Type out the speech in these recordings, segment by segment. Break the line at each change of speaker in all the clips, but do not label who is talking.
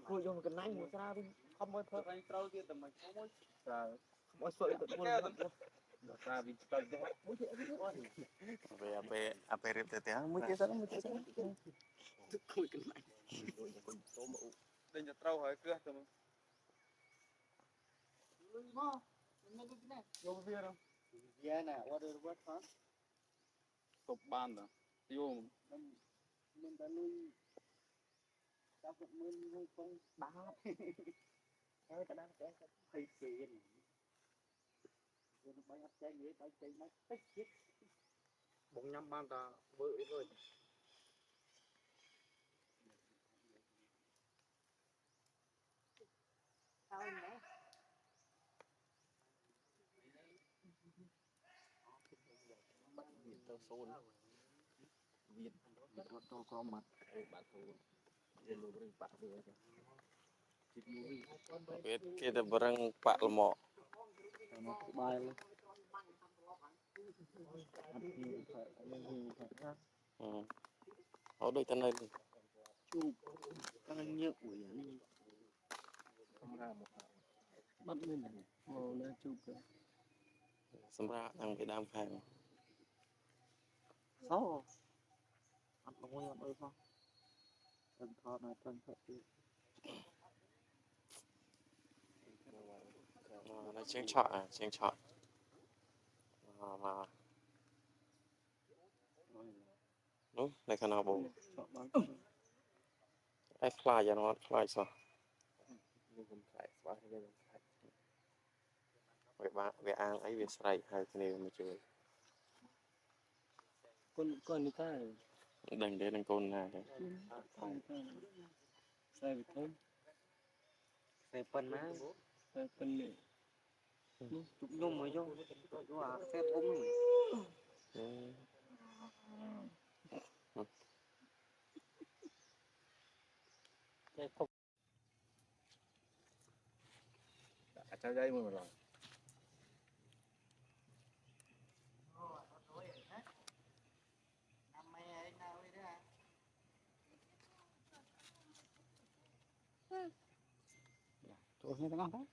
Cô dùng cái này một ra đi không mới thôi anh trâu kia tầm mình không mới mỗi sợi tận một ra vì cần
về về rệp tè mới chết sao
đây là trâu hỏi cưa tầm vô bia đâu bia nè qua đây quét phá tục ban đó vô mình đã nuôi các vật nuôi con ba cái đó cái hay xì nó bay ấp trái gì bay trái nó tích chết bụng nhâm ban ta vỡ rồi sao nhỉ
tao xôn
Việt to có mặt bạn thù để lùi rừng bạn vừa chích mũi
biết kia là barang pak lemok
nó bay lên
ở đây tên này
chụp đang nhớ ủi này không ra một bắt lên này màu lên chụp
sắm ra đang bị đam phèn
sáu ăn không có ơi không cần thọ này cần thật
nó chiếng chọn mà đúng này khả nào bù ai fly cho nó fly sao vậy bạn về ăn ấy về sài hay cái này mà chơi
con người ta
đành để đành côn này đấy
sai bị thốn sai phân má sai phân này chụp nhung mới vô à xe thúng xe thúng
Sao dây mà rồi
tôi nghe ngon đấy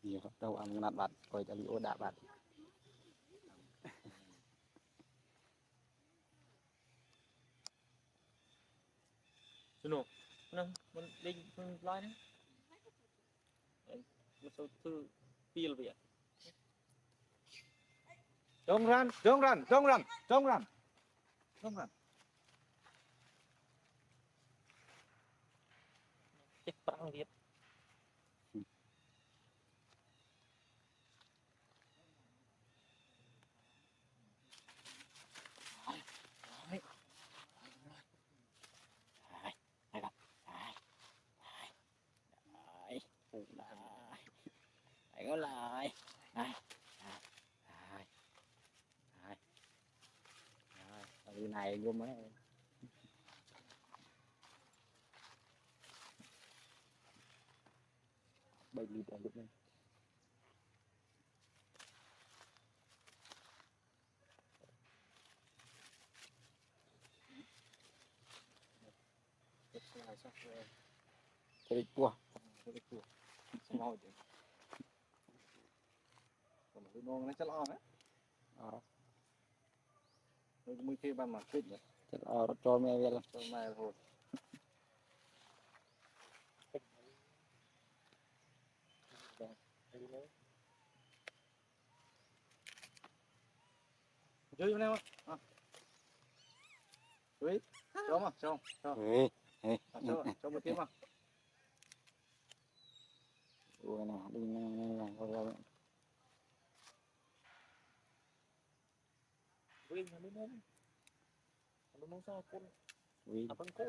nhiều đâu ăn nát bát coi cho lúa đạp bát
Sino nâng mình đi mình lái đấy một số thứ pil vậy Don't run don't run don't run don't run don't run
chết băng việt có lại này từ này vô mấy bay đi từ lúc này cái cua
xong rồi chứ còn cái nón nó chắc lo đấy rồi mới khi ban mà quyết vậy
chắc cho mẹ về là
cho mai thôi chơi vô nào à chơi cho mà cho cho một tiếng mà
cua nào đi ngang rồi
Win là đến Ano mong sakon?
vì
Abang ko.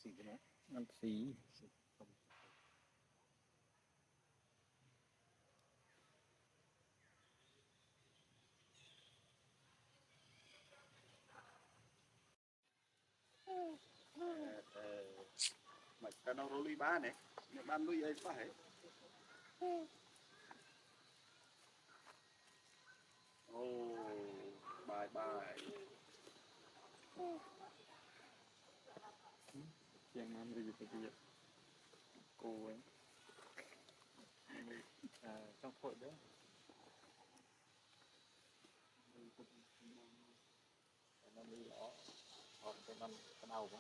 Xì cái nó, ăn xì.
mà cái nó rô ba này nếu ban lui ấy phải oh bye bye
Chàng ăn gì vậy bây giờ? Cô ấy. Trong phổi đó. Nó đi lõ. Hoặc cái năm cái đầu quá.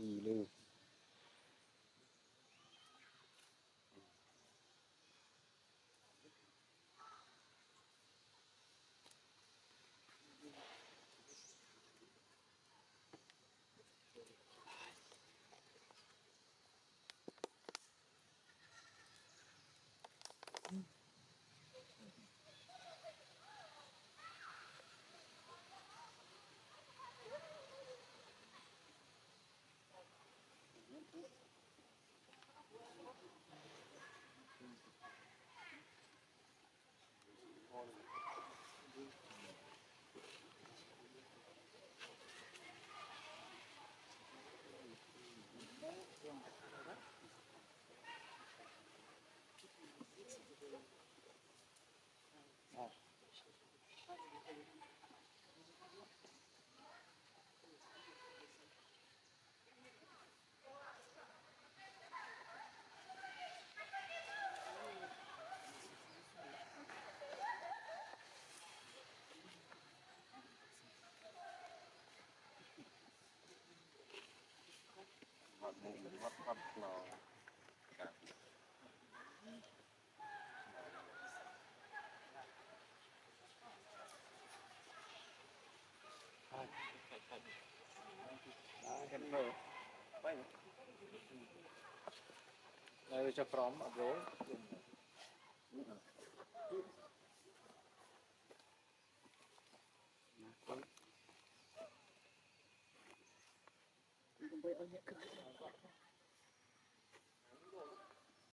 đi luôn
vắt lò
Hẹn mở. Đây cho prom ở rối.
ដើម្បីឲ្យអ្នកក្រៅ